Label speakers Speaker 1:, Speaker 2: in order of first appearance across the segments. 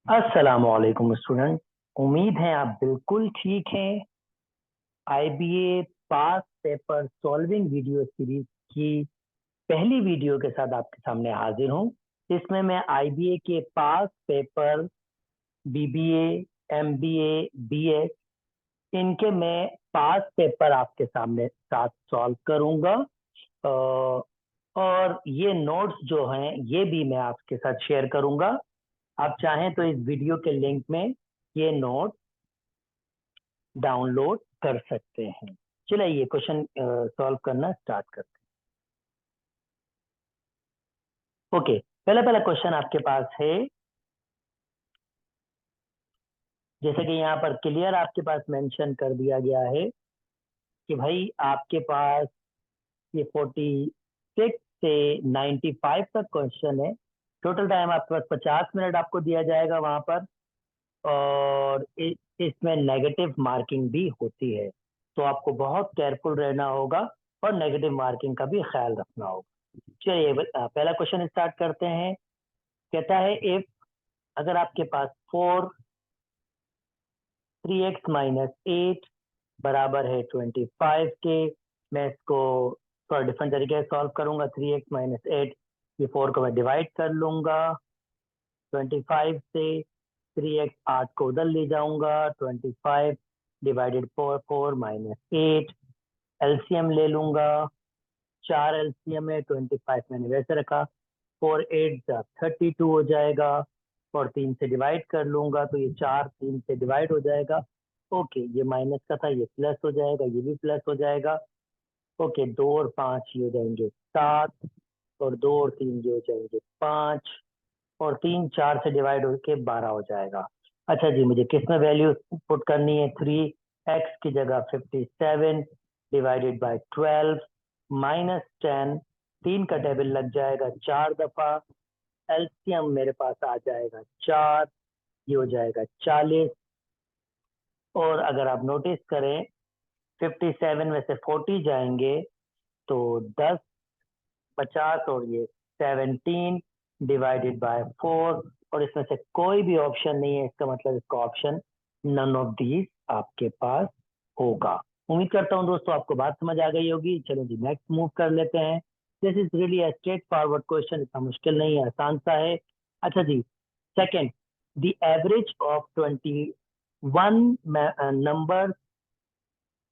Speaker 1: अस्सलामुअलैकुम स्टूडेंट। उम्मीद है आप बिल्कुल ठीक हैं। आईबीए पास पेपर सॉल्विंग वीडियो सीरीज की पहली वीडियो के साथ आपके सामने हाजिर हूं। इसमें मैं आईबीए के पास पेपर बीबीए, एमबीए, बीए इनके मैं पास पेपर आपके सामने साथ सॉल्व करूंगा। अ, और ये नोट्स जो हैं ये भी मैं आपके साथ शेयर करूंगा। आप चाहें तो इस वीडियो के लिंक में ये नोट डाउनलोड कर सकते हैं। चलिए ये क्वेश्चन सॉल्व करना स्टार्ट करते हैं। ओके, पहला पहला क्वेश्चन आपके पास है, जैसे कि यहाँ पर क्लियर आपके पास मेंशन कर दिया गया है कि भाई आपके पास ये 46 से 95 तक क्वेश्चन है। टोटल टाइम आपके पास 50 मिनट आपको दिया जाएगा वहां पर। और इसमें नेगेटिव मार्किंग भी होती है, तो आपको बहुत केयरफुल रहना होगा और नेगेटिव मार्किंग का भी ख्याल रखना होगा। चलिए पहला क्वेश्चन स्टार्ट करते हैं। कहता है इफ, अगर आपके पास 3x-8 बराबर है 25 के, मैं इसको थोड़ा डिफरेंट तरीके से सॉल्व करूंगा। 3x-8, ये 4 को मैं डिवाइड कर लूंगा 25 से। 3x 8 को उधर ले जाऊंगा, 25 डिवाइडेड 4 एलसीएम ले लूंगा। 4 एलसीएम है, 25 मैंने वैसे रखा। 4 8 32 हो जाएगा। और 3 से डिवाइड कर लूंगा तो ये 4 3 से डिवाइड हो जाएगा। ओके, ये माइनस का था, ये प्लस हो जाएगा, ये भी प्लस हो जाएगा। ओके, 2 और 5 ये हो जाएंगे 7, और 2 और 3 ये हो जाएंगे 5, और 3 4 से डिवाइड होके 12 हो जाएगा। अच्छा जी, मुझे किस में वैल्यू पुट करनी है? 3x की जगह 57 डिवाइडेड बाय 12 -10। 3 का टेबल लग जाएगा 4 दफा। एलसीएम मेरे पास आ जाएगा 4, ये हो जाएगा 40। और अगर आप नोटिस करें 57 में से 40 जाएंगे तो 10, 50, और ये 17 डिवाइडेड बाय 4। और इसमें से कोई भी ऑप्शन नहीं है, इसका मतलब इसका ऑप्शन नन ऑफ दीज आपके पास होगा। उम्मीद करता हूं दोस्तों आपको बात समझ आ गई होगी। चलो जी नेक्स्ट मूव कर लेते हैं। This is really a straightforward question, इतना मुश्किल नहीं है, आसान सा है। अच्छा जी, second, the average of 21 number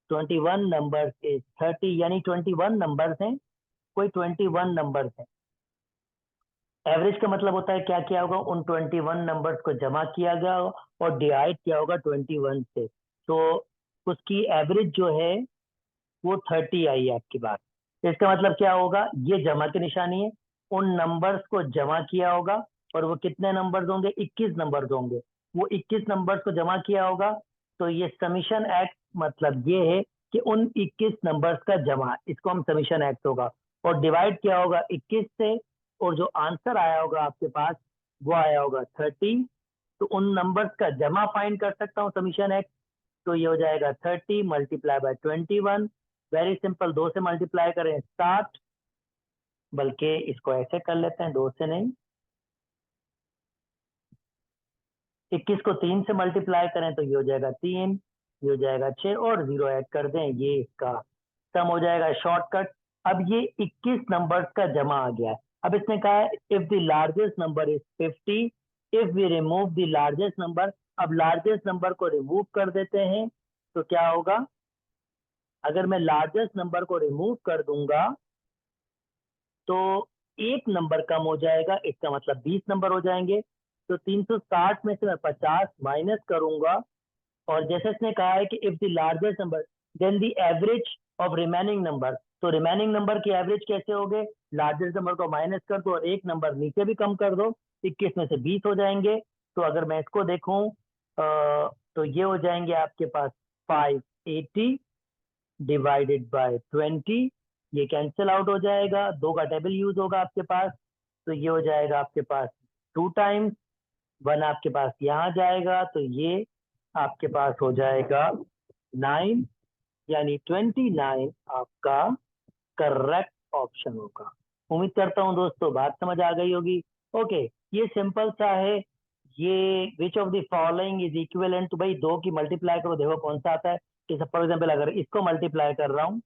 Speaker 1: 21 numbers is 30, यानी 21 नंबर्स हैं, कोई 21 नंबर्स हैं। एवरेज का मतलब होता है क्या किया होगा, उन 21 नंबर्स को जमा किया गया और डिवाइड किया होगा 21 से, तो उसकी एवरेज जो है वो 30 आई है आपकी बात। इसका मतलब क्या होगा, ये जमा की निशानी है, उन नंबर्स को जमा किया होगा। और वो कितने नंबर्स होंगे? 21 नंबर्स होंगे। वो 21 नंबर्स को जमा किया होगा, तो ये समीशन एक्ट मतलब ये है कि उन 21 नंबर्स का जमा, इसको हम समीशन एक्ट होगा। और डिवाइड किया होगा 21 से, और जो आंसर आया होगा आपके पास वो आया होगा 30। तो उन नंबर्स का जमा फाइंड कर सकता हूँ समीशन एक्ट। तो ये हो जाएगा 30 मल्टीप्लाई बाय 21। वेरी सिंपल, 2 से मल्टीप्लाई करें 60, बल्कि इसको ऐसे कर लेते हैं, 2 से नहीं, 21 को 3 से मल्टीप्लाई करें तो ये हो जाएगा 3, ये हो जाएगा 6, और 0 ऐड कर दें, ये इसका सम हो जाएगा शॉर्टकट। अब ये 21 नंबर्स का जमा आ गया है। अब इसने कहा है if the largest number is 50, if we remove the largest number. अब लार्जेस्ट नंबर को रिमूव कर देते हैं तो क्या होगा, अगर मैं लार्जेस्ट नंबर को रिमूव कर दूंगा तो एक नंबर कम हो जाएगा, इसका मतलब 20 नंबर हो जाएंगे। तो 360 में से मैं 50 माइनस करूंगा, और जैसे इसने कहा है कि if the largest number then the average of remaining number, तो रिमेनिंग नंबर की एवरेज कैसे हो गए, लार्जेस्ट नंबर को माइनस कर दो और एक नंबर नीचे भी कम कर दो, 21 में से 20 हो जाएंगे। तो अगर मैं इसको देखूं तो ये हो जाएंगे आपके पास 580 डिवाइडेड बाय 20। ये कैंसिल आउट हो जाएगा, 2 का टेबल यूज होगा आपके पास, तो ये हो जाएगा आपके पास 2 टाइम्स 1 आपके पास यहाँ जाएगा, तो ये आपके पास हो जाएगा 9, यानी 29 आपका करेक्ट ऑप्शन होगा। उम्मीद करता हूँ दोस्तों बात समझ आ गई होगी। ओके, ये सिंपल सा है, ये which of the following is equivalent to, भाई दो की मल्टीप्लाई करो, देखो कौन सा आता है। कि फॉर एग्जाम्पल अगर इसको मल्टीप्लाई कर रहा हूँ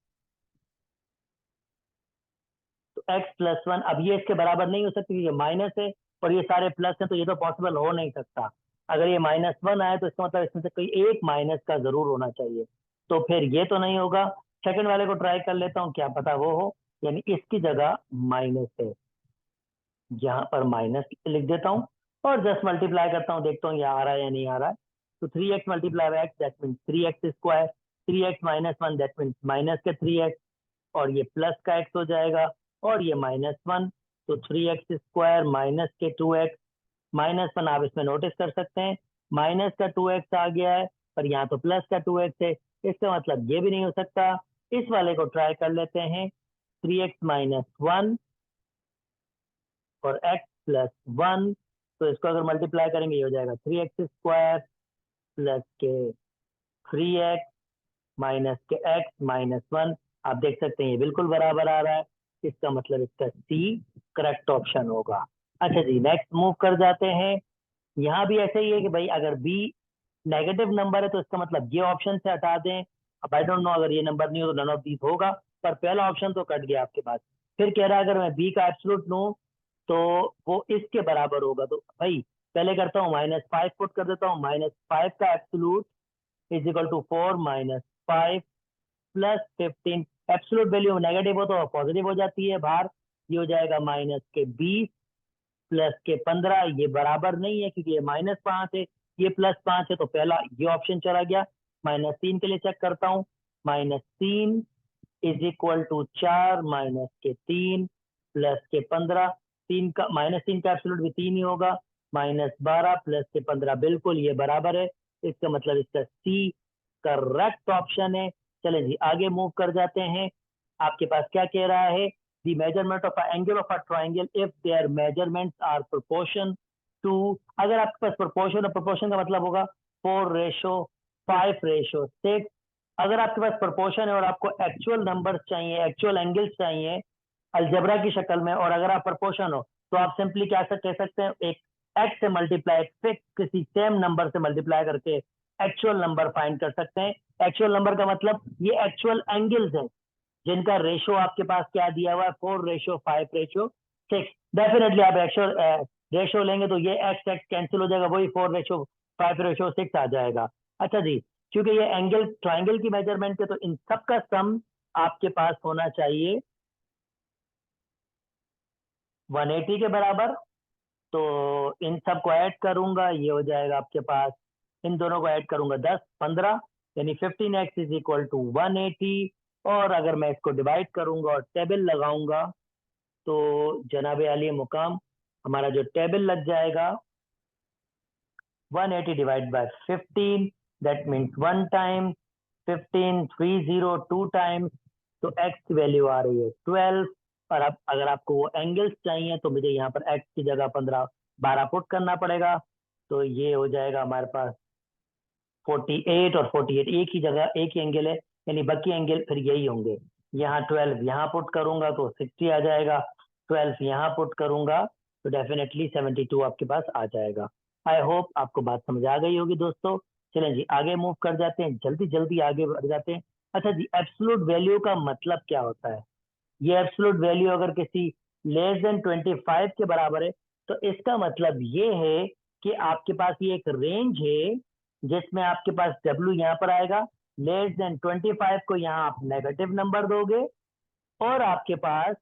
Speaker 1: तो x प्लस वन, अब ये इसके बराबर नहीं हो सकती, ये माइनस है और ये सारे प्लस है, तो ये तो पॉसिबल हो नहीं सकता। अगर ये माइनस वन आए तो इसका मतलब इसमें से कोई एक माइनस का जरूर होना चाहिए, तो फिर ये तो नहीं होगा। सेकंड वाले को ट्राई कर लेता हूँ, क्या पता वो हो, यानी इसकी जगह माइनस है, यहाँ पर माइनस लिख देता हूँ और जस्ट मल्टीप्लाई करता हूँ, देखता हूँ ये आ रहा है या नहीं आ रहा है। तो 3x multiply by x that mean 3x square, 3x minus one that mean minus के 3x, और ये प्लस का x हो जाएगा और ये माइनस वन, तो 3x स्क्वायर माइनस के 2x, माइनस वन आप इसमें नोटिस कर सकते हैं, माइनस का 2x आ गया है, पर यहाँ तो प्लस का 2x है, इसका मतलब ये भी नहीं हो सकता। इस वाले को ट्राई कर लेते हैं, 3x माइनस वन और x प्लस वन, तो इसको अगर मल्टीप्लाई करेंगे ये हो जाएगा 3x स्क्वायर प्लस के 3x माइनस के x माइनस वन। आप देख सकते हैं ये बिल्कुल बराबर आ रहा है, इसका मतलब इसका C करेक्ट ऑप्शन होगा। अच्छा जी, नेक्स्ट मूव कर जाते हैं। यहाँ भी ऐसे ही है कि भाई अगर B नेगेटिव नंबर है तो इसका मतलब ये ऑप्शन से हटा दें। अब आई डोंट नो, अगर ये नंबर नहीं हो तो नन ऑफ दीज होगा, पर पहला ऑप्शन तो कट गया आपके पास। फिर कह रहा है अगर मैं B का एब्सोल्यूट लूं तो वो इसके बराबर होगा, तो भाई पहले करता हूँ -5 पुट कर देता हूँ, -5 का absolute is equal to 4 minus 5 plus 15। Absolute value negative हो तो पॉजिटिव हो जाती है बाहर, ये हो जाएगा माइनस के 20 प्लस के 15, ये बराबर नहीं है क्योंकि ये -5 है, ये +5 है, तो पहला ये ऑप्शन चला गया। -3 के लिए चेक करता हूँ, -3 इज इक्वल टू 4 माइनस के 3 प्लस के 15, तीन का -3 का एब्सोल्यूट भी 3 ही होगा, -12 प्लस के 15 बिल्कुल ये बराबर है, इसका मतलब इसका सी करेक्ट ऑप्शन है। चलें जी आगे मूव कर जाते हैं। आपके पास क्या कह रहा है, the measurement of angle of a triangle if their measurements are proportion to, अगर आपके पास प्रोपोर्शन, और प्रोपोर्शन का मतलब होगा 4:5:6, अगर आपके पास प्रोपोर्शन है और आपको एक्चुअल नंबर्स चाहिए, एक्चुअल एंगल्स चाहिए अलजेब्रा की शक्ल में, और अगर आप प्रोपोर्शन हो तो आप सिंपली क्या कह सकते हैं, एक एक्स से मल्टीप्लाई, किसी सेम नंबर से मल्टीप्लाई करके एक्चुअल नंबर फाइंड कर सकते हैं। एक्चुअल नंबर का मतलब ये एक्चुअल एंगल्स हैं जिनका रेशो आपके पास क्या दिया हुआ है, 4:5:6। डेफिनेटली आप एक्चुअल रेशो लेंगे तो ये एक्स एक्स कैंसिल हो जाएगा, वही 4:5:6 आ जाएगा। अच्छा जी, क्योंकि ये एंगल ट्राइंगल की मेजरमेंट है तो इन सब का सम आपके पास होना चाहिए 180 के बराबर। तो इन सब को ऐड करूंगा, ये हो जाएगा आपके पास, इन दोनों को ऐड करूंगा 10 15, यानी 15x इज इक्वल टू 180। और अगर मैं इसको डिवाइड करूंगा और टेबल लगाऊंगा तो जनाब आली मुकाम हमारा जो टेबल लग जाएगा 180 divide by 15, that means 1 time 15, 30 2 times, तो x की वैल्यू आ रही है 12। और अब अगर आपको वो एंगल्स चाहिए तो मुझे यहाँ पर x की जगह 12 पुट करना पड़ेगा, तो ये हो जाएगा हमारे पास 48, और 48 एक ही जगह एक ही एंगल है, यानी बाकी एंगल फिर यही होंगे। यहाँ 12 यहाँ पुट करूंगा तो 60 आ जाएगा, 12 यहाँ पुट करूंगा तो डेफिनेटली 72 आपके पास आ जाएगा। आई होप आपको बात समझ आ गई होगी दोस्तों। चलें जी आगे मूव कर जाते हैं, जल्दी जल्दी आगे बढ़ जाते हैं। अच्छा जी, एब्सोल्यूट वैल्यू का मतलब क्या होता है, ये एब्सोल्यूट वैल्यू अगर किसी लेस देन 25 के बराबर है तो इसका मतलब ये है कि आपके पास ये एक रेंज है जिसमें आपके पास W यहाँ पर आएगा, लेस देन 25 को यहाँ आप नेगेटिव नंबर दोगे और आपके पास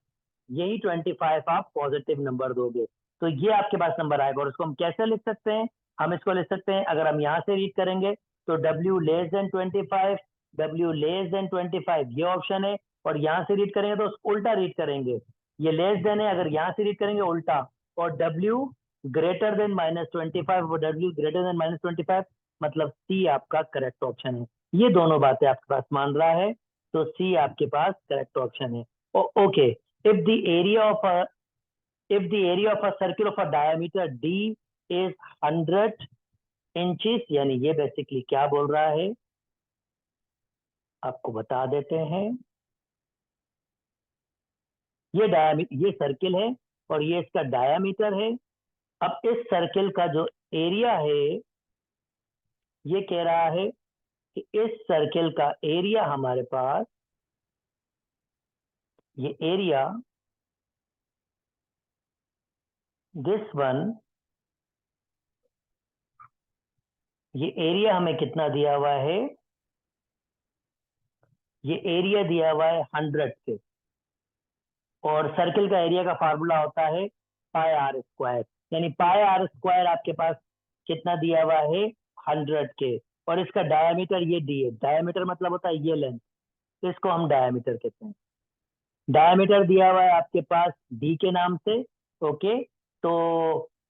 Speaker 1: यही 25 आप पॉजिटिव नंबर दोगे, तो ये आपके पास नंबर आएगा। और उसको हम कैसे लिख सकते हैं, हम इसको लिख सकते हैं, अगर हम यहाँ से रीड करेंगे तो W less than 25, W less than 25 ये ऑप्शन है, और यहाँ से रीड करेंगे तो उल्टा रीड करेंगे, ये लेस देन है, अगर यहाँ से रीड करेंगे उल्टा, और W ग्रेटर देन -25, वो W ग्रेटर देन -25, मतलब C आपका करेक्ट ऑप्शन है। ये दोनों बातें आपके पास मान रहा है, तो C आपके पास करेक्ट ऑप्शन है। Okay, if the area of a circle of a diameter d is 100 inches, यानी ये बेसिकली क्या बोल रहा है आपको बता देते हैं। ये सर्किल है और ये इसका डायामीटर है। अब इस सर्किल का जो एरिया है, ये कह रहा है कि इस सर्किल का एरिया हमारे पास, ये एरिया, दिस वन, ये एरिया हमें कितना दिया हुआ है, ये एरिया दिया हुआ है 100 के, और सर्किल का एरिया का फार्मूला होता है पाई आर स्क्वायर, यानी पाई आर स्क्वायर आपके पास कितना दिया हुआ है 100 के, और इसका डायमीटर ये डी है, डायमीटर मतलब होता है ये लेंथ, इसको हम डायमीटर कहते हैं। डायमीटर दिया हुआ है आपके पास डी के नाम से, ओके। तो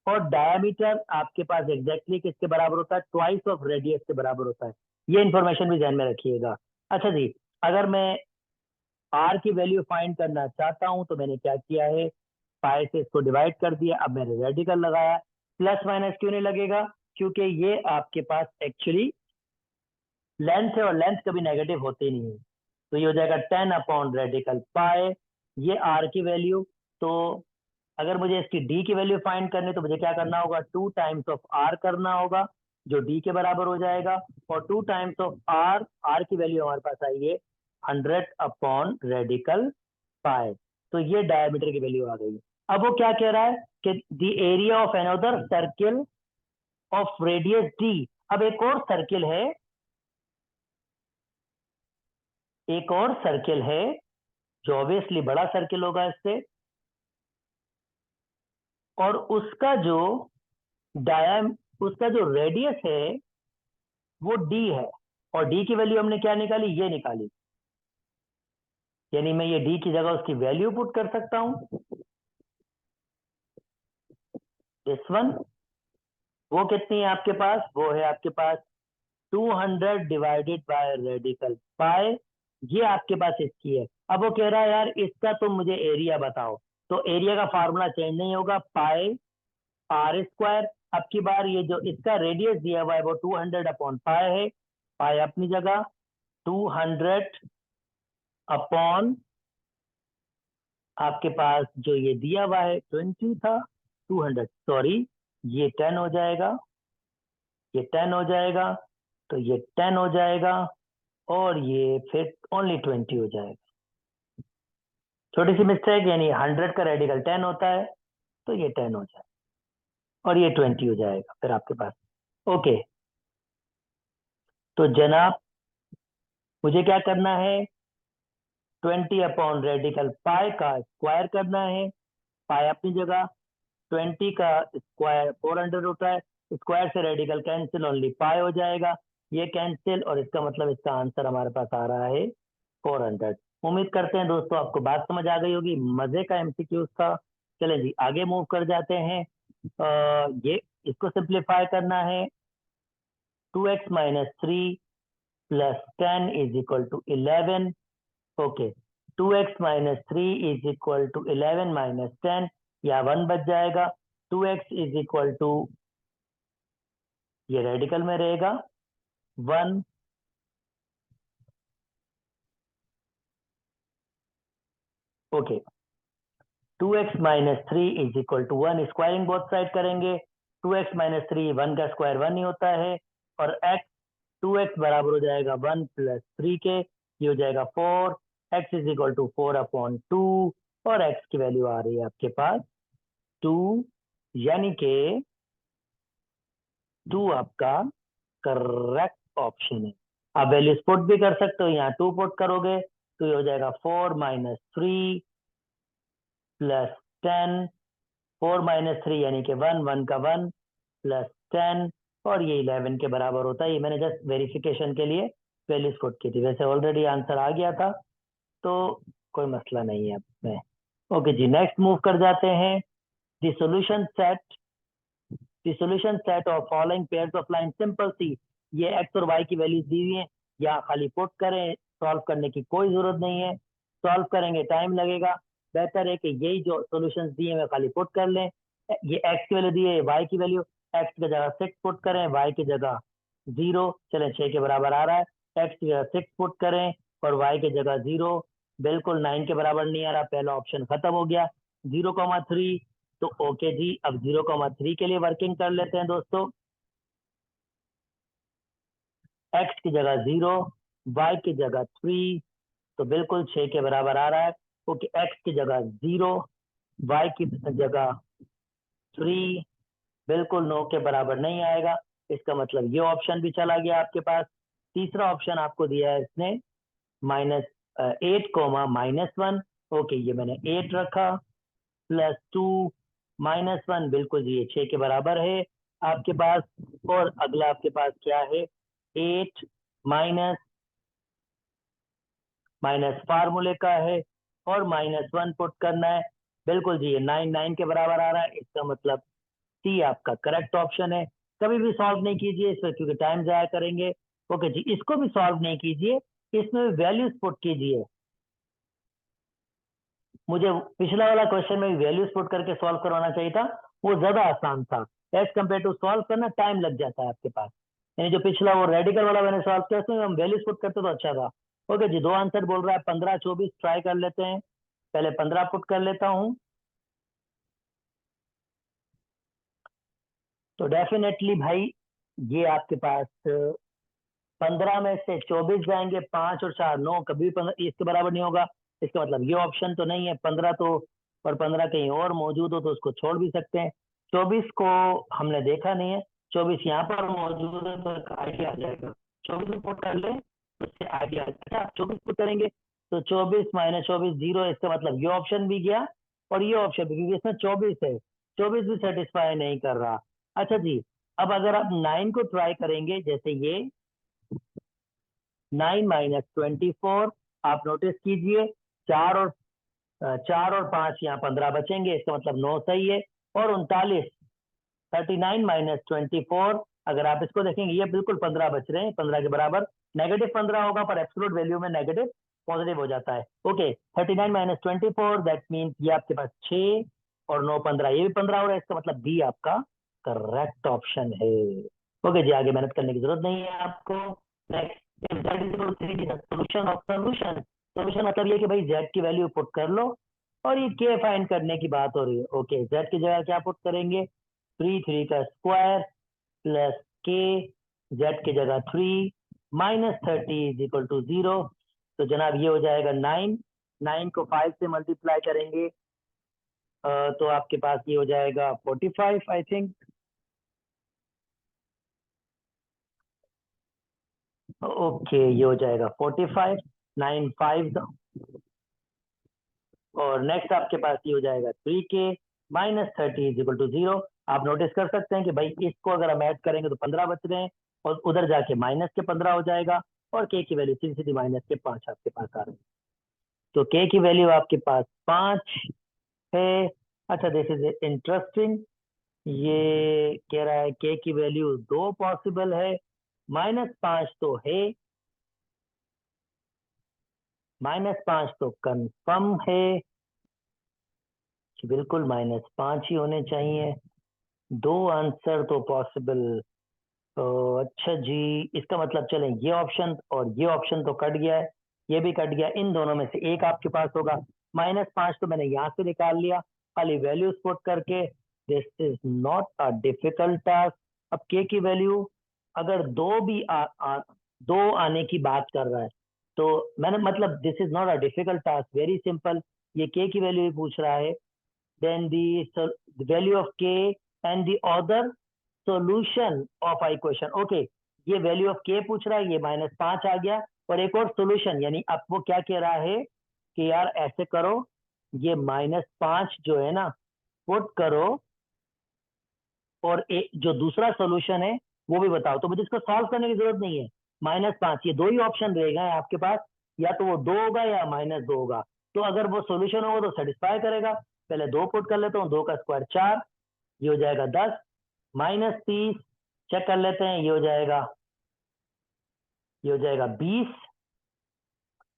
Speaker 1: और डायमीटर आपके पास एग्जैक्टली किसके बराबर होता है, ट्वाइस ऑफ रेडियस के बराबर होता है, ये इंफॉर्मेशन भी ध्यान में रखिएगा। अच्छा जी, अगर मैं आर की वैल्यू फाइंड करना चाहता हूं तो मैंने क्या किया है, पाई से इसको डिवाइड कर दिया, अब मैंने रेडिकल लगाया। प्लस माइनस क्यों नहीं लगेगा, क्योंकि ये आपके पास एक्चुअली लेंथ है और लेंथ कभी नेगेटिव होती नहीं है, तो ये हो जाएगा 10 अपॉन रेडिकल पाई, ये आर की वैल्यू। तो अगर मुझे इसकी डी की वैल्यू फाइंड करनी तो मुझे क्या करना होगा, 2 टाइम्स ऑफ आर करना होगा, जो डी के बराबर हो जाएगा, और 2 टाइम्स ऑफ आर, आर की वैल्यू हमारे पास आई है 100 अपॉन रेडिकल पाई, तो ये डायमीटर की वैल्यू आ गई। अब वो क्या कह रहा है कि the area of another circle of radius D, अब एक और सर्किल है, एक और सर्किल है जो ऑब्वियसली बड़ा सर्किल होगा इससे, और उसका जो रेडियस है वो डी है, और डी की वैल्यू हमने क्या निकाली, ये निकाली, यानी मैं ये डी की जगह उसकी वैल्यू पुट कर सकता हूं, दिस वन, वो कितनी है आपके पास, वो है आपके पास 200 डिवाइडेड बाय रेडिकल पाई, ये आपके पास इसकी है। अब वो कह रहा है यार इसका तुम मुझे एरिया बताओ, तो एरिया का फार्मूला चेंज नहीं होगा, पाई आर स्क्वायर, अब की बार ये जो इसका रेडियस दिया हुआ है वो 200 अपॉन पाई है, पाई अपनी जगह, 200 अपॉन आपके पास जो ये दिया हुआ है 20 था, 200 सॉरी, ये 10 हो जाएगा, ये 10 हो जाएगा, तो ये 10 हो जाएगा, और ये फिर ओनली 20 हो जाएगा, छोटी सी मिस्टेक, यानी 100 का रेडिकल 10 होता है, तो ये 10 हो जाएगा, और ये 20 हो जाएगा फिर आपके पास, ओके। तो जनाब मुझे क्या करना है, 20 अपॉन रेडिकल पाई का स्क्वायर करना है, पाई अपनी जगह, 20 का स्क्वायर 400 होता है, स्क्वायर से रेडिकल कैंसिल, ओनली पाई हो जाएगा, ये कैंसिल, और इसका मतलब इसका आंसर हमारे पास आ रहा है 400। उम्मीद करते हैं दोस्तों आपको बात समझ आ गई होगी, मजे का एमसीक्यूज था। चलें जी आगे मूव कर जाते हैं। ये इसको सिंप्लीफाई करना है, 2x minus 3 plus 10 is equal to 11, okay. 2x minus 3 is equal to 11 minus 10, या 1 बच जाएगा, 2x इज इक्वल टू, ये रेडिकल में रहेगा 1, ओके। 2x minus 3 is equal to 1, squaring both side करेंगे, 2x माइनस 3, 1 का स्क्वायर 1 ही होता है, और x 2x बराबर हो जाएगा 1 प्लस 3 के, ये हो जाएगा 4, x is equal to 4 upon 2, और x की वैल्यू आ रही है आपके पास 2, यानी कि 2 आपका करेक्ट ऑप्शन है। आप वैल्यूज पुट भी कर सकते हो, यहाँ 2 पुट करोगे तो ये हो जाएगा 4 माइनस 3 प्लस 10, 4 माइनस 3 यानी कि 1, 1 का 1 प्लस 10, और ये 11 के बराबर होता है। ये मैंने जस्ट वेरिफिकेशन के लिए वैल्यूज पुट की थी, वैसे ऑलरेडी आंसर आ गया था, तो कोई मसला नहीं है इसमें। ओके जी, नेक्स्ट मूव कर जाते हैं। The solution set, the solution set of following pairs of line, simple सी, ये एक्स और वाई की वैल्यूज दी हुई है, या खाली पुट करें, सॉल्व करने की कोई जरूरत नहीं है, सॉल्व करेंगे टाइम लगेगा, बेहतर है कि यही जो सॉल्यूशंस दिए हैं खाली पुट कर लें। ये एक्स की वैल्यू दी है, वाई की वैल्यू, एक्स की जगह 6 पुट करें, वाई की जगह 0, चलें 6 के बराबर आ रहा है, एक्स की जगह 6 पुट करें और वाई की जगह 0, बिल्कुल 9 के बराबर नहीं आ रहा, पहला ऑप्शन खत्म हो गया, 0,3 तो ओके जी, अब 0,3 के लिए वर्किंग कर लेते हैं दोस्तों। x की जगह 0, y की जगह 3, तो बिल्कुल 6 के बराबर आ रहा है। ओके, x की जगह 0, y की जगह 3, बिल्कुल 9 के बराबर नहीं आएगा। इसका मतलब ये ऑप्शन भी चला गया आपके पास। तीसरा ऑप्शन आपको दिया है इसने -8, -1। ओके, ये मैंने 8 रखा, +2 -1, बिल्कुल जी ये 6 के बराबर है आपके पास। और अगला आपके पास क्या है, 8 माइनस माइनस फार्मूले का है और -1 पुट करना है। बिल्कुल जी ये 9 के बराबर आ रहा है। इसका मतलब सी आपका करेक्ट ऑप्शन है। कभी भी सॉल्व नहीं कीजिए इस पर, क्योंकि टाइम जाया करेंगे। ओके जी, इसको भी सॉल्व नहीं कीजिए, इसमें भी वैल्यूज पुट कीजिए। मुझे पिछला वाला क्वेश्चन में वैल्यूज पुट करके सॉल्व करवाना चाहिए था, वो ज्यादा आसान था। एज कम्पेयर टू सॉल्व करना टाइम लग जाता है आपके पास। यानी जो पिछला वो रेडिकल वाला मैंने सॉल्व किया उसमें हम वैल्यूज पुट करते तो अच्छा था। ओके जी, दो आंसर बोल रहा है, 15, 24 ट्राई कर लेते हैं। पहले 15 पुट कर लेता हूँ। तो डेफिनेटली भाई ये आपके पास 15 में से 24 जाएंगे, 5 और 4 9, कभी 15 इसके बराबर नहीं होगा। इसका मतलब ये ऑप्शन तो नहीं है 15 तो, और 15 कहीं और मौजूद हो तो उसको छोड़ भी सकते हैं। 24 को हमने देखा नहीं है, 24 यहाँ पर मौजूद है तो एक आइडिया आ जाएगा। 24 को पुट कर ले तो उससे आइडिया अच्छा, 24 पुट करेंगे तो 24 -24 0, इसका मतलब ये ऑप्शन भी गया और ये ऑप्शन भी, क्योंकि इसमें 24 है। 24 भी सेटिस्फाई नहीं कर रहा। अच्छा जी, अब अगर आप 9 को ट्राई करेंगे, जैसे ये 9 -24, आप नोटिस कीजिए, 4 और 5 यहाँ 15 बचेंगे, इसका मतलब 9 सही है। और 39, 39 - 24, अगर आप इसको देखेंगे ये बिल्कुल 15 बच रहे हैं, 15 के बराबर। नेगेटिव 15 होगा पर एब्सोल्यूट वैल्यू में नेगेटिव पॉजिटिव हो जाता है। ओके, 39 - 24 दैट मीन्स ये आपके पास 6 और 9 15, ये भी 15 हो रहा है। इसका मतलब बी आपका करेक्ट ऑप्शन है। ओके जी, आगे मेहनत करने की जरूरत नहीं है आपको। Next, solution of solution. Solution मतलब ये कि भाई जेड की वैल्यू पुट कर लो, और ये के फाइंड करने की बात हो रही है। ओके, जेड की जगह क्या पुट करेंगे, 3 का स्क्वायर प्लस के, जेड की जगह 3 -30 = 0। तो जनाब ये हो जाएगा 9। 9 को 5 से मल्टीप्लाई करेंगे तो आपके पास ये हो जाएगा 45 आई थिंक। ओके, ये हो जाएगा 45, 9 5, और नेक्स्ट आपके पास ये हो जाएगा 3k -30 = 0। आप नोटिस कर सकते हैं कि भाई इसको अगर हम ऐड करेंगे तो 15 बच रहे हैं, और उधर जाके माइनस के 15 हो जाएगा, और के की वैल्यू सीधी सीधी -5 आपके पास आ रही है। तो के की वैल्यू आपके पास 5 है। अच्छा, दिस इज इंटरेस्टिंग। ये कह रहा है के की वैल्यू 2 पॉसिबल है, -5 तो है, -5 तो कंफर्म है, बिल्कुल -5 ही होने चाहिए। दो आंसर तो पॉसिबल। तो अच्छा जी, इसका मतलब चलें ये ऑप्शन और ये ऑप्शन तो कट गया है, ये भी कट गया। इन दोनों में से एक आपके पास होगा। -5 तो मैंने यहाँ से निकाल लिया खाली वैल्यूज पुट करके। This is not a difficult task. अब के की वैल्यू अगर दो भी दो आने की बात कर रहा है, तो मैंने मतलब this is not a difficult task, very simple. ये के की वैल्यू भी पूछ रहा है, then the value of k and the other solution of I equation। Okay, ये वैल्यू ऑफ k पूछ रहा है, ये -5 आ गया, और एक और सोल्यूशन, यानी अब वो क्या कह रहा है कि यार ऐसे करो, ये -5 जो है ना पुट करो, और जो दूसरा सोल्यूशन है वो भी बताओ। तो मुझे इसको सॉल्व करने की जरूरत नहीं है। -5, ये दो ही ऑप्शन रहेगा आपके पास, या तो वो 2 होगा या -2 होगा। तो अगर वो सोल्यूशन होगा तो सेटिस्फाई करेगा। पहले 2 पुट कर लेता हूँ, 2 का स्क्वायर 4, ये हो जाएगा 10, -30 चेक कर लेते हैं, ये हो जाएगा 20,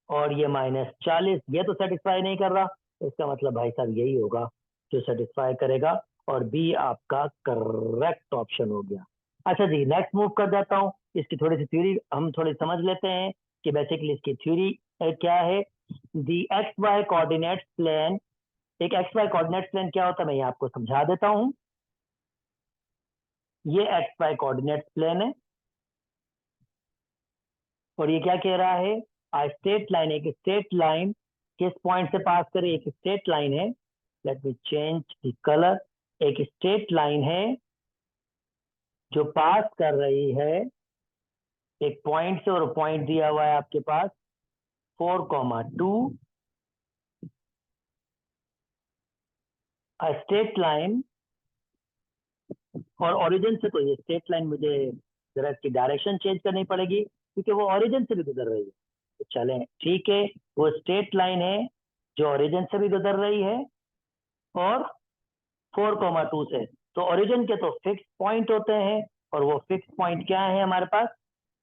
Speaker 1: और ये -40, ये तो सेटिस्फाई नहीं कर रहा। तो इसका मतलब भाई साहब यही होगा जो सेटिस्फाई करेगा, और बी आपका करेक्ट ऑप्शन हो गया। अच्छा जी, नेक्स्ट मूव कर जाता हूँ। इसकी थोड़ी सी थ्योरी हम थोड़ी समझ लेते हैं कि बेसिकली इसकी थ्योरी क्या है। दी एक्स वाई कोऑर्डिनेट प्लेन एक एक्स वाई कोऑर्डिनेट प्लेन क्या होता है मैं ये आपको समझा देता हूं। ये एक्स वाई कोऑर्डिनेट प्लेन है और ये क्या कह रहा है, स्ट्रेट लाइन, एक स्ट्रेट लाइन किस पॉइंट से पास करे, एक स्ट्रेट लाइन है, let me change the colour, एक स्ट्रेट लाइन है जो पास कर रही है एक पॉइंट से, और पॉइंट दिया हुआ है आपके पास 4,2, स्ट्रेट लाइन, और ओरिजिन से, तो ये स्ट्रेट लाइन मुझे जरा इसकी डायरेक्शन चेंज करनी पड़ेगी क्योंकि वो ओरिजिन से भी गुजर रही है। तो चलें ठीक है, वो स्ट्रेट लाइन है जो ओरिजिन से भी गुजर रही है और 4,2 से। तो ओरिजिन के तो फिक्स पॉइंट होते हैं और वो फिक्स पॉइंट क्या है हमारे पास,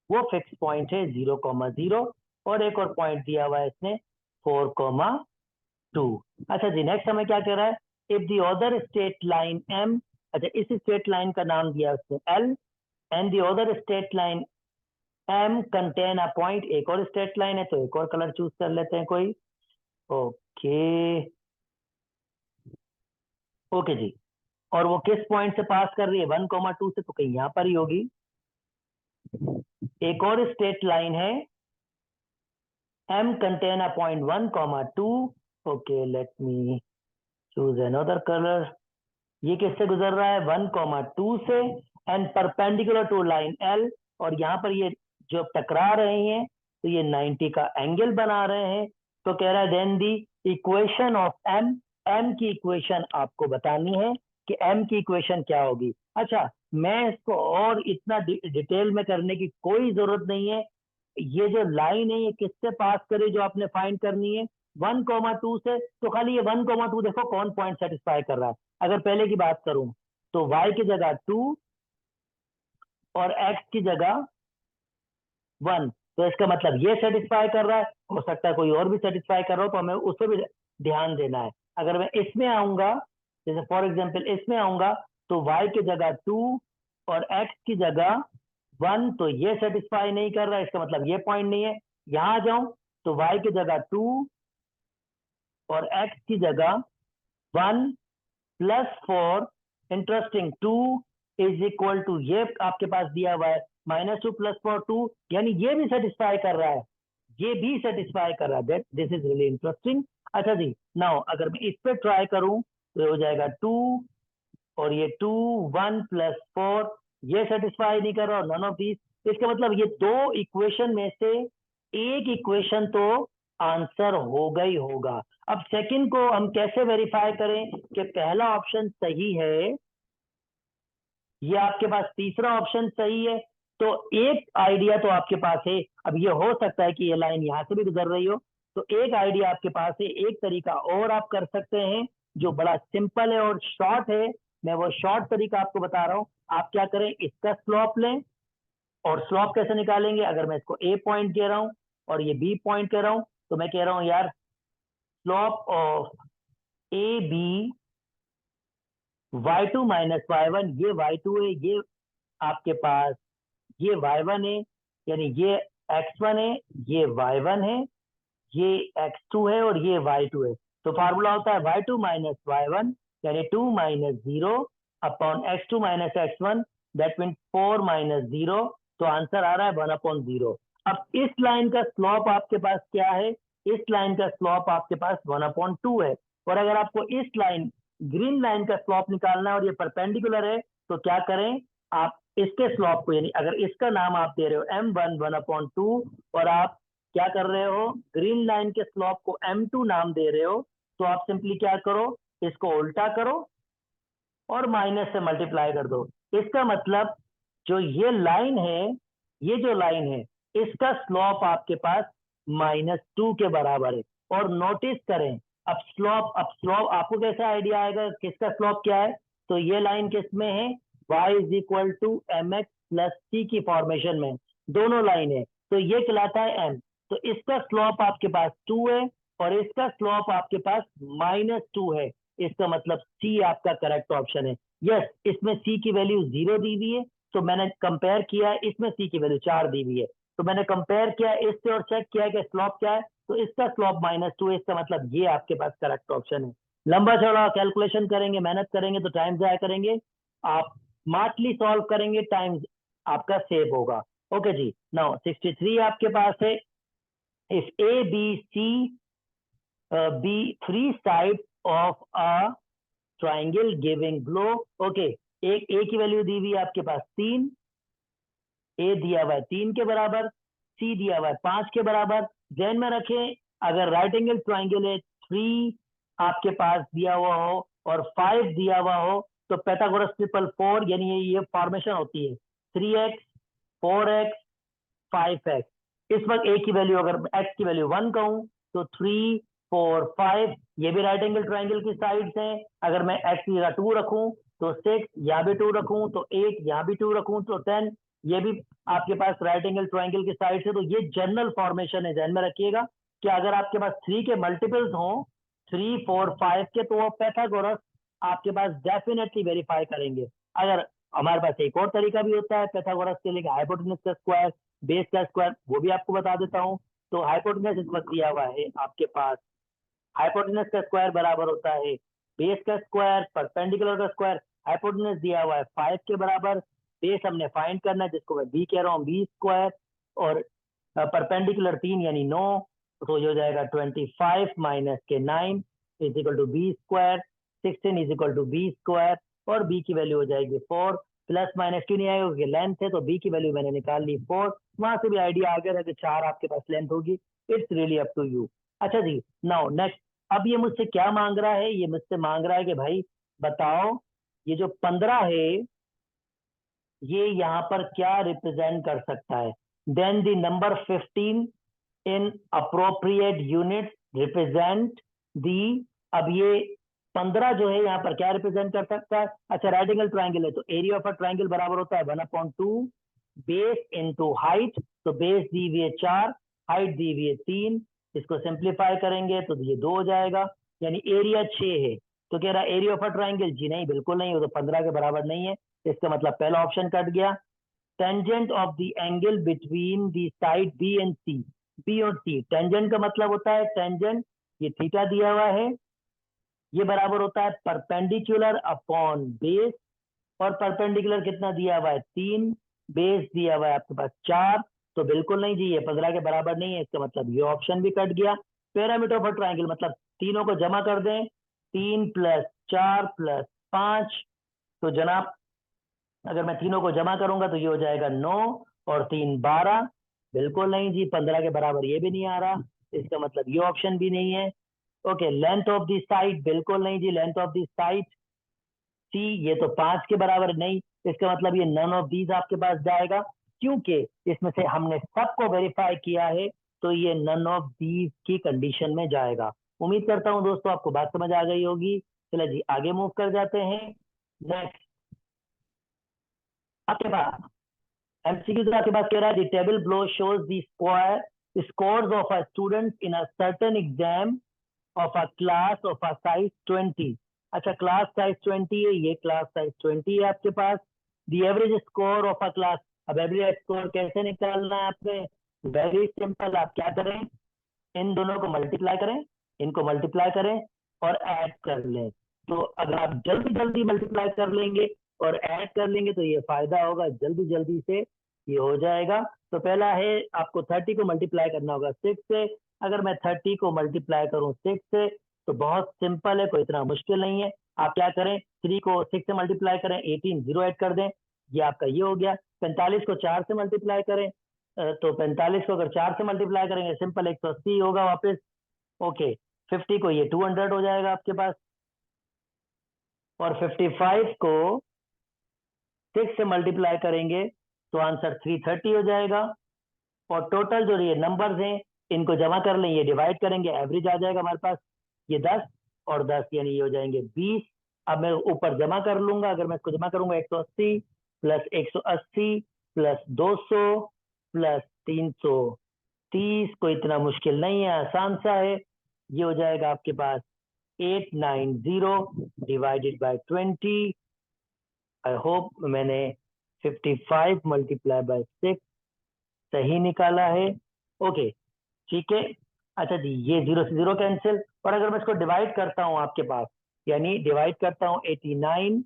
Speaker 1: वो फिक्स पॉइंट है 0,0 और एक और पॉइंट दिया हुआ है इसने 4,2। अच्छा जी, नेक्स्ट हमें क्या कह रहा है, if the other straight line M, अच्छा इस स्ट्रेट लाइन का नाम दिया उसने L, and the other straight line M contain a point, एक और स्ट्रेट लाइन है तो एक और कलर चूज कर लेते हैं कोई। ओके ओके जी, और वो किस पॉइंट से पास कर रही है 1,2 से, तो कहीं यहां पर ही होगी। एक और स्ट्रेट लाइन है m contain a point 1,2, okay let me choose another color, ये किससे गुजर रहा है 1,2 से and perpendicular to line L, और यहाँ पर ये जो टकरा रहे हैं तो ये 90 का एंगल बना रहे हैं। तो कह रहा है then the equation of m, m की इक्वेशन आपको बतानी है कि m की इक्वेशन क्या होगी। अच्छा मैं इसको और इतना डिटेल में करने की कोई जरूरत नहीं है, ये जो लाइन है ये किससे पास करे जो आपने फाइंड करनी है 1,2 से, तो खाली ये 1,2 देखो कौन पॉइंट सेटिस्फाई कर रहा है। अगर पहले की बात करूं तो y की जगह 2 और x की जगह 1, तो इसका मतलब ये सेटिस्फाई कर रहा है, हो सकता है कोई और भी सेटिस्फाई कर रहा हो, तो हमें उस पर भी ध्यान देना है। अगर मैं इसमें आऊंगा, जैसे फॉर एग्जाम्पल इसमें आऊंगा तो y की जगह 2 और x की जगह 1, तो ये सेटिस्फाई नहीं कर रहा है, इसका मतलब ये पॉइंट नहीं है। यहां जाऊं तो y की जगह 2 और x की जगह 1 plus 4, interesting 2 is equal to, ये आपके पास दिया हुआ है -2 + 4 2, यानी ये भी सेटिस्फाई कर रहा है, ये भी सेटिस्फाई कर रहा है, दिस इज रियली इंटरेस्टिंग। अच्छा जी, नाउ अगर मैं इस पे ट्राई करूं तो ये हो जाएगा 2 और ये 2, 1 + 4, ये सेटिस्फाई नहीं कर रहा और नन ऑफ दीज, इसका मतलब ये दो इक्वेशन में से एक इक्वेशन तो आंसर होगा ही होगा। अब सेकंड को हम कैसे वेरीफाई करें कि पहला ऑप्शन सही है ये आपके पास तीसरा ऑप्शन सही है, तो एक आइडिया तो आपके पास है। अब ये हो सकता है कि ये लाइन यहां से भी गुजर रही हो, तो एक आइडिया आपके पास है, एक तरीका और आप कर सकते हैं जो बड़ा सिंपल है और शॉर्ट है, मैं वो शॉर्ट तरीका आपको बता रहा हूं। आप क्या करें, इसका स्लॉप लें, और स्लॉप कैसे निकालेंगे, अगर मैं इसको ए पॉइंट कह रहा हूं और ये बी पॉइंट कह रहा हूं, तो मैं कह रहा हूं यार slope of A B y2 - y1, ये y2 है, ये आपके पास ये y1 है, यानी ये x1 है, ये y1 है, ये x2 है और ये y2 है। तो फार्मूला होता है y2 - y1 यानी 2 - 0 upon x2 - x1, that mean 4 - 0, तो आंसर आ रहा है 1/0। अब इस लाइन का स्लॉप आपके पास क्या है, इस लाइन का स्लॉप आपके पास 1/2 है, और अगर आपको इस लाइन ग्रीन लाइन का स्लॉप निकालना है और ये परपेंडिकुलर है, तो क्या करें आप इसके स्लॉप को, यानी अगर इसका नाम आप दे रहे हो m1 1/2 और आप क्या कर रहे हो ग्रीन लाइन के स्लॉप को m2 नाम दे रहे हो, तो आप सिंपली क्या करो, इसको उल्टा करो और माइनस से मल्टीप्लाई कर दो। इसका मतलब जो ये लाइन है, ये जो लाइन है इसका स्लॉप आपके पास -2 के बराबर है। और नोटिस करें अब स्लॉप आपको कैसा आइडिया आएगा किसका स्लॉप क्या है, तो ये लाइन किस में है y = mx + c की फॉर्मेशन में, दोनों लाइन है, तो ये कहलाता है m। तो इसका स्लॉप आपके पास 2 है और इसका स्लॉप आपके पास -2 है, इसका मतलब सी आपका करेक्ट ऑप्शन है। यस, इसमें सी की वैल्यू 0 दी हुई है, तो मैंने कंपेयर किया है, इसमें सी की वैल्यू 4 दी हुई है, तो मैंने कंपेयर किया इससे और चेक किया कि स्लॉप क्या है, तो इसका स्लॉप -2 है, इसका मतलब ये आपके पास करेक्ट ऑप्शन है। लंबा चौड़ा कैलकुलेशन करेंगे, मेहनत करेंगे तो टाइम जाया करेंगे, आप स्मार्टली सॉल्व करेंगे, टाइम आपका सेव होगा। ओके जी, नाउ 63 आपके पास है। If A B C B three side of a triangle giving below, okay, एक ए की वैल्यू दी हुई है आपके पास 3, ए दिया हुआ है 3 के बराबर, सी दिया हुआ है 5 के बराबर। ध्यान में रखें, अगर राइट एंगल ट्राइंगल है 3 आपके पास दिया हुआ हो और 5 दिया हुआ हो, तो पैथागोरस ट्रिपल 4 यानी ये फॉर्मेशन होती है 3x 4x 5x। इस वक्त ए की वैल्यू, अगर x की वैल्यू 1 कहूं तो 3 4 5, ये भी राइट एंगल ट्राइंगल की साइड्स हैं। अगर मैं x की जगह 2 रखूं तो 6, यहाँ भी 2 रखूं तो 8, यहाँ भी 2 रखूं तो 10, ये भी आपके पास राइट एंगल ट्राइंगल की साइड है। तो ये जनरल फॉर्मेशन है, ध्यान में रखिएगा कि अगर आपके पास 3 के मल्टीपल्स हों 3 4 5 के, तो वो पैथागोरस आपके पास डेफिनेटली वेरीफाई करेंगे। अगर हमारे पास एक और तरीका भी होता है पैथागोरस के लिए, हाइपोटेन्यूज का स्क्वायर, बेस का स्क्वायर, वो भी आपको बता देता हूँ। तो हाइपोटेन्यूज इस वक्त दिया हुआ है आपके पास, हाइपोटेन्यूज का स्क्वायर बराबर होता है बेस का स्क्वायर परपेंडिकुलर का स्क्वायर। हाइपोटेन्यूज दिया हुआ है 5 के बराबर, बेस हमने फाइंड करना है जिसको मैं बी कह रहा हूँ, बी स्क्वायर, और परपेंडिकुलर 3 यानी 9, तो ये हो जाएगा 25 माइनस के 9 is equal to B square, 16 is equal to B square, और बी की वैल्यू हो जाएगी 4। प्लस माइनस क्यों नहीं आएगा क्योंकि लेंथ है, तो बी की वैल्यू मैंने निकाल ली 4, वहां से भी आइडिया आ गया था कि 4 आपके पास लेंथ होगी। It's really up to you. अच्छा जी, नाउ नेक्स्ट, अब ये मुझसे क्या मांग रहा है, ये मुझसे मांग रहा है कि भाई बताओ ये जो 15 है ये यहाँ पर क्या रिप्रेजेंट कर सकता है। Then the number 15 in appropriate unit represent the. अब ये 15 जो है यहाँ पर क्या रिप्रेजेंट कर सकता है। अच्छा, राइट एंगल ट्राइंगल है तो एरिया ऑफ अ ट्राइंगल बराबर होता है 1/2 बेस इनटू हाइट। तो बेस दी हुई है 4, हाइट दी हुई है 3, इसको सिंप्लीफाई करेंगे तो ये 2 हो जाएगा, यानी एरिया 6 है। तो कह रहा है एरिया ऑफ अ ट्राइंगल, जी नहीं बिल्कुल नहीं, वो तो 15 के बराबर नहीं है, इसका मतलब पहला ऑप्शन कट गया। Tangent of the angle between the side B and C, B और सी, टेंजेंट का मतलब होता है टेंजेंट, ये थीटा दिया हुआ है, ये बराबर होता है परपेंडिकुलर अपॉन बेस, और परपेंडिकुलर कितना दिया हुआ है 3, बेस दिया हुआ है आपके पास 4, तो बिल्कुल नहीं जी, ये 15 के बराबर नहीं है, इसका मतलब ये ऑप्शन भी कट गया। पैरामीटर ऑफ ट्राइंगल मतलब तीनों को जमा कर दें, 3 प्लस 4 प्लस 5, तो जनाब अगर मैं तीनों को जमा करूंगा तो ये हो जाएगा 9 और 3 12, बिल्कुल नहीं जी, 15 के बराबर ये भी नहीं आ रहा, इसका मतलब ये ऑप्शन भी नहीं है। Okay, length of the side, बिल्कुल नहीं जी, लेंथ ऑफ द साइड सी, ये तो 5 के बराबर नहीं, इसका मतलब ये नन ऑफ दीज आपके पास जाएगा, क्योंकि इसमें से हमने सबको वेरीफाई किया है, तो ये नन ऑफ दीज की कंडीशन में जाएगा। उम्मीद करता हूं दोस्तों आपको बात समझ आ गई होगी। चलो जी आगे मूव कर जाते हैं। नेक्स्ट आपके पास एमसीक्यू आपके पास कह रहा है, the table below shows the square scores of a student in a certain exam of a class of a size 20। अच्छा, क्लास साइज 20 है, ये क्लास साइज 20 है आपके पास। The average score of a class, अब एवरेज स्कोर कैसे निकालना है आपने, वेरी सिंपल, आप क्या करें, इन दोनों को मल्टीप्लाई करें, इनको मल्टीप्लाई करें और ऐड कर लें। तो अगर आप जल्दी जल्दी मल्टीप्लाई कर लेंगे और ऐड कर लेंगे तो ये फायदा होगा, जल्दी जल्दी से ये हो जाएगा। तो पहला है आपको 30 को मल्टीप्लाई करना होगा 6 से। अगर मैं 30 को मल्टीप्लाई करूं 6 से तो बहुत सिंपल है, कोई इतना मुश्किल नहीं है। आप क्या करें, 3 को 6 से मल्टीप्लाई करें, 18 जीरो ऐड कर दें, ये आपका ये हो गया। 45 को 4 से मल्टीप्लाई करें, तो 45 को अगर 4 से मल्टीप्लाई करेंगे सिंपल 180 होगा वापस। ओके, 50 को ये 200 हो जाएगा आपके पास, और 55 को 6 से मल्टीप्लाई करेंगे तो आंसर 330 हो जाएगा। और टोटल जो ये नंबर्स हैं इनको जमा कर लें, ये डिवाइड करेंगे, एवरेज आ जाएगा हमारे पास, ये 10 और 10 यानी ये हो जाएंगे 20। अब मैं ऊपर जमा कर लूंगा, अगर मैं इसको जमा करूंगा 180 प्लस 180 प्लस 200 प्लस 330, कोई इतना मुश्किल नहीं है, आसान सा है। ये हो जाएगा आपके पास 890 डिवाइडेड बाय 20। आई होप मैंने 55 मल्टीप्लाई बाय 6 सही निकाला है। ओके, ठीक है। अच्छा जी, ये 0 से 0 कैंसिल, और अगर मैं इसको डिवाइड करता हूँ आपके पास यानी डिवाइड करता हूँ 89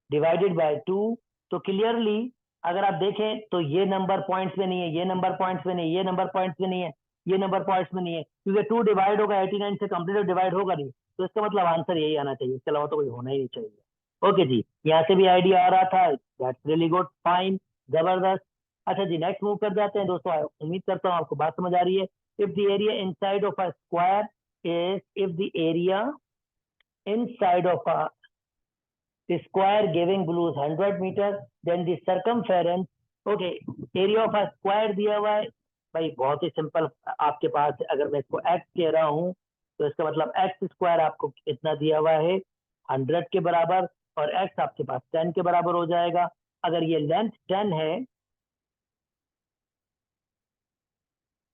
Speaker 1: डिवाइडेड बाय 2, तो क्लियरली अगर आप देखें तो ये नंबर पॉइंट्स में नहीं है, ये नंबर पॉइंट्स में नहीं, ये नंबर पॉइंट्स में नहीं है, ये नंबर पॉइंट्स में नहीं है, क्योंकि 2 डिवाइड होगा 89 से कंप्लीट डिवाइड होगा नहीं, तो इसका मतलब आंसर यही आना चाहिए, इसके अलावा तो कोई होना ही नहीं चाहिए। ओके जी, यहाँ से भी आइडिया आ रहा था, दैट्स रियली गुड, फाइन, जबरदस्त। अच्छा जी, नेक्स्ट मूव कर जाते हैं दोस्तों, उम्मीद करता हूँ आपको बात समझ आ रही है। If the area inside of a square is, if the area inside of a square giving blues 100 meter, then the circumference, okay, area of a square दिया हुआ है भाई, बहुत ही सिंपल, आपके पास अगर मैं इसको x कह रहा हूँ तो इसका मतलब x स्क्वायर आपको इतना दिया हुआ है 100 के बराबर, और x आपके पास 10 के बराबर हो जाएगा। अगर ये लेंथ 10 है,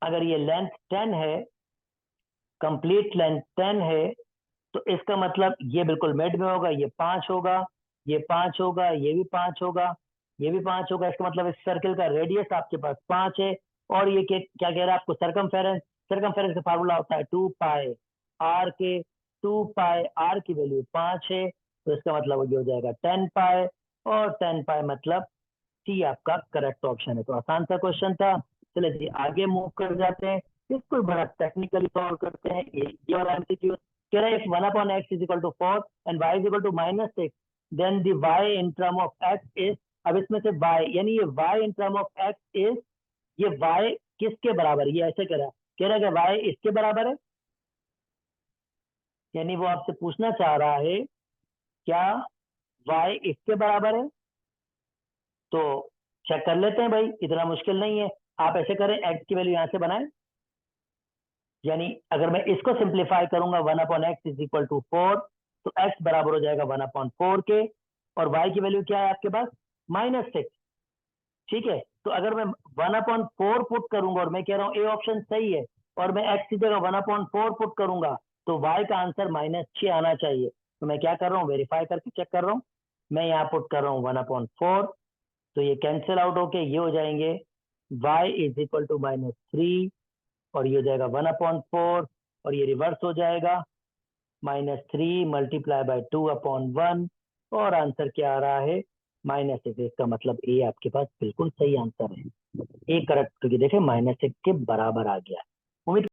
Speaker 1: अगर ये लेंथ 10 है, कंप्लीट लेंथ 10 है, तो इसका मतलब ये बिल्कुल मिड में होगा, ये 5 होगा, ये 5 होगा, ये भी 5 होगा, ये भी 5 होगा, इसका मतलब इस सर्कल का रेडियस आपके पास 5 है। और ये क्या कह रहा है आपको, सरकमफेरेंस, सरकमफेरेंस का फार्मूला होता है 2 पाई आर के, 2 पाई आर की वैल्यू 5 है, तो इसका मतलब ये हो जाएगा 10 पाई, और 10 पाई मतलब सी आपका करेक्ट ऑप्शन है। तो आसान सा क्वेश्चन था, चलिए जी आगे मूव कर जाते हैं, इसको बड़ा टेक्निकली सॉल्व करते हैं। ये वाला एमसीक्यू कह रहा है, if 1/x is equal to 4 and y is equal to -6, then the y in term of x is, अब इसमें से y यानी ये y in term of x is, ये y किसके बराबर है, ये ऐसे कह रहा है कि y इसके बराबर है, यानी वो आपसे पूछना चाह रहा है क्या y इसके बराबर है। तो चेक कर लेते हैं भाई, इतना मुश्किल नहीं है, आप ऐसे करें, x की वैल्यू यहां से बनाएं, यानी अगर मैं इसको सिंप्लीफाई करूंगा 1/x इज इक्वल टू 4, तो x बराबर हो जाएगा 1/4 के, और y की वैल्यू क्या है आपके पास, -6, ठीक है। तो अगर मैं 1/4 पुट करूंगा, और मैं कह रहा हूँ ए ऑप्शन सही है, और मैं x की जगह 1/4 पुट करूंगा, तो y का आंसर -6 आना चाहिए। तो मैं क्या कर रहा हूँ, वेरीफाई करके चेक कर रहा हूँ, मैं यहाँ पुट कर रहा हूँ 1/4, तो ये कैंसिल आउट होके ये हो जाएंगे y इज इक्वल टू -3, और ये हो जाएगा 1/4, और ये रिवर्स हो जाएगा -3 मल्टीप्लाई बाय 2/1, और आंसर क्या आ रहा है, -6। इसका मतलब ए आपके पास बिल्कुल सही आंसर है, ए करेक्ट, क्योंकि देखें -6 के बराबर आ गया। उम्मीद